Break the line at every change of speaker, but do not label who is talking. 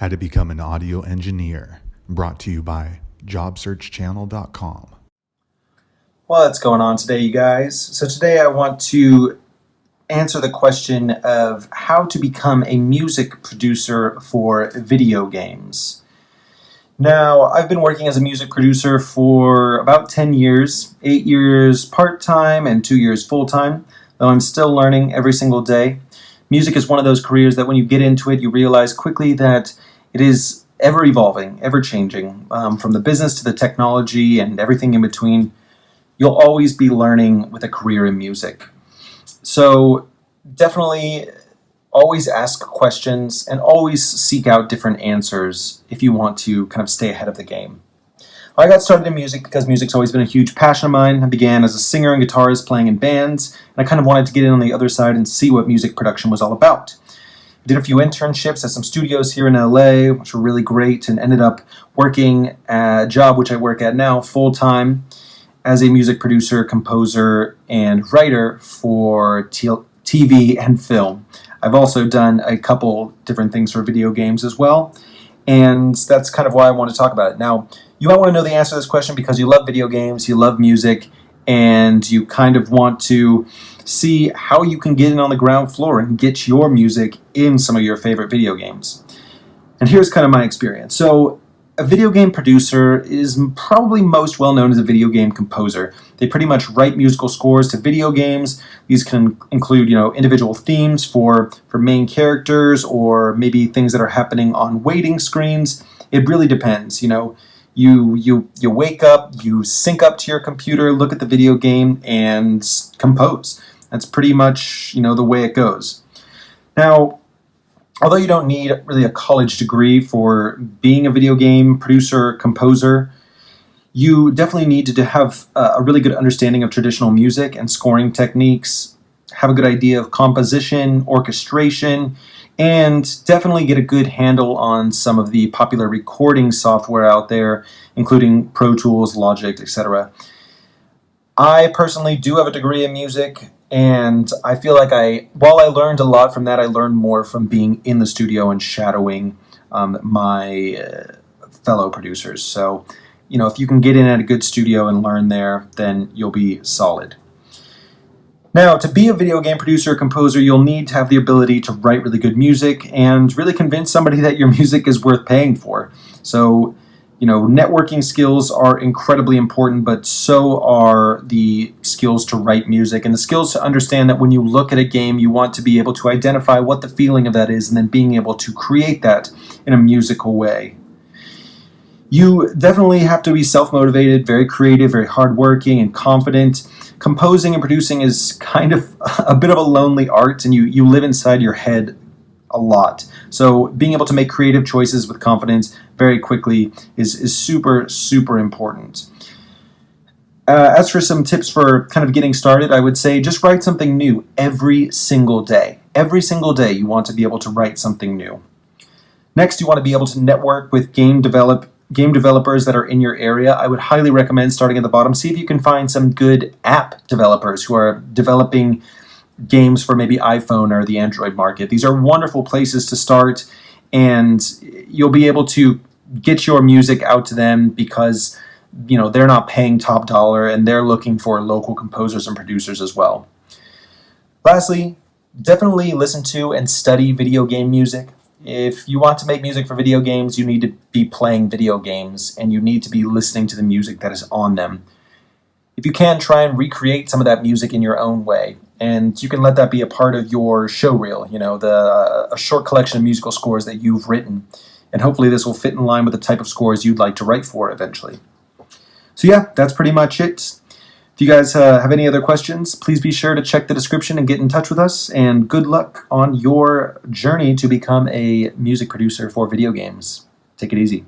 How to Become an Audio Engineer, brought to you by JobSearchChannel.com.
What's going on today, you guys? So today I want to answer the question of how to become a music producer for video games. Now, I've been working as a music producer for about 10 years, 8 years part-time and 2 years full-time, though I'm still learning every single day. Music is one of those careers that when you get into it, you realize quickly that it is ever-evolving, ever-changing, from the business to the technology and everything in between. You'll always be learning with a career in music. So definitely always ask questions and always seek out different answers if you want to kind of stay ahead of the game. I got started in music because music's always been a huge passion of mine. I began as a singer and guitarist playing in bands, and I kind of wanted to get in on the other side and see what music production was all about. I did a few internships at some studios here in LA, which were really great, and ended up working at a job which I work at now full-time as a music producer, composer, and writer for TV and film. I've also done a couple different things for video games as well, and that's kind of why I want to talk about it. Now, you might want to know the answer to this question because you love video games, you love music, and you kind of want to see how you can get in on the ground floor and get your music in some of your favorite video games. And here's kind of my experience. So, a video game producer is probably most well known as a video game composer. They pretty much write musical scores to video games. These can include, individual themes for main characters or maybe things that are happening on waiting screens. It really depends. You wake up, you sync up to your computer, look at the video game, and compose. That's pretty much, the way it goes. Now, although you don't need really a college degree for being a video game producer, composer, you definitely need to have a really good understanding of traditional music and scoring techniques, have a good idea of composition, orchestration, and definitely get a good handle on some of the popular recording software out there, including Pro Tools, Logic, etc. I personally do have a degree in music, and I feel like while I learned a lot from that, I learned more from being in the studio and shadowing my fellow producers. So, if you can get in at a good studio and learn there, then you'll be solid. Now, to be a video game producer or composer, you'll need to have the ability to write really good music and really convince somebody that your music is worth paying for. So, networking skills are incredibly important, but so are the skills to write music and the skills to understand that when you look at a game, you want to be able to identify what the feeling of that is and then being able to create that in a musical way. You definitely have to be self-motivated, very creative, very hardworking, and confident. Composing and producing is kind of a bit of a lonely art, and you live inside your head a lot. So being able to make creative choices with confidence very quickly is super, super important. As for some tips for kind of getting started, I would say just write something new every single day. Every single day you want to be able to write something new. Next, you want to be able to network with game developers that are in your area. I would highly recommend starting at the bottom. See if you can find some good app developers who are developing games for maybe iPhone or the Android market. These are wonderful places to start, and you'll be able to get your music out to them because they're not paying top dollar and they're looking for local composers and producers as well. Lastly, definitely listen to and study video game music. If you want to make music for video games, you need to be playing video games and you need to be listening to the music that is on them. If you can, try and recreate some of that music in your own way, and you can let that be a part of your show reel, a short collection of musical scores that you've written, and hopefully this will fit in line with the type of scores you'd like to write for eventually. So yeah, that's pretty much it. If you guys have any other questions, please be sure to check the description and get in touch with us, and good luck on your journey to become a music producer for video games. Take it easy.